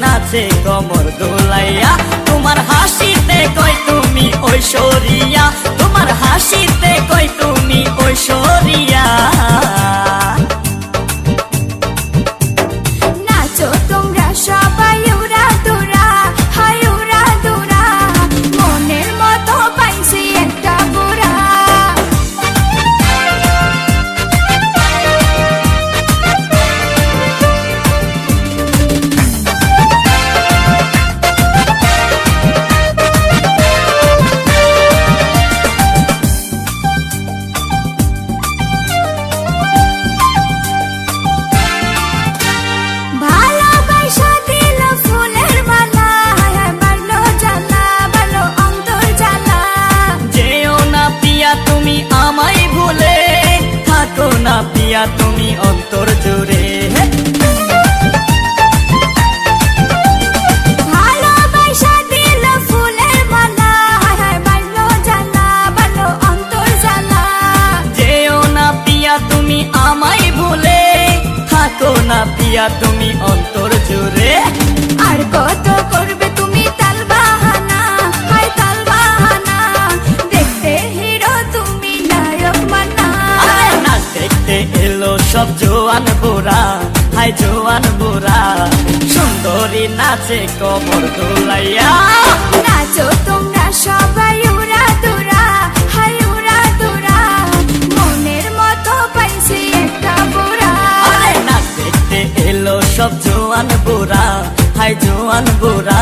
নাচে কমর দোলাইয়া, তোমার হাসিতে কই তুমি ঐশ্বরিয়া, তোমার হাসিতে কই তুমি ঐশ্বরিয়া। নাচো তোমরা সবাই উড়া দুরা, হায় উড়া দুরা, মনের মতো পাইছি একটা বুড়া। ভালোবাসা দিল ফুলের মালা, হায় বাড়লো জ্বালা, বাড়লো অন্তর জ্বালা। যেও না পিয়া তুমি আমায় ভুলে, থাকো না পিয়া তুমি অন্তর জুড়ে। ভালোবাসা দিল ফুলের মালা, হায় বাড়লো জ্বালা, বাড়লো অন্তর জ্বালা। যেও না পিয়া তুমি আমায় ভুলে, থাকো না পিয়া তুমি অন্তর জুড়ে। আর কত করবে তুমি তাল বাহানা, হায় তাল বাহানা, দেখতে হিরো তুমি নায়ক মানা। আরে না দেখতে এলো সব জোয়ান বুড়া, হাই জোয়ান বুড়া, সুন্দরী নাচে কমর দোলাইয়া। নাচো তোমরা সবাই উড়া দুরা, হায় উড়া দুরা, মনের মতো পাইছি একটা বুড়া। আরে না দেখতে এলো সব জোয়ান বুড়া, হাই জোয়ান বুড়া,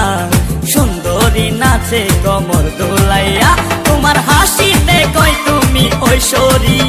সুন্দরী নাচে কমর দোলাইয়া, তোমার হাসিতে কই তুমি ঐশ্বরিয়া।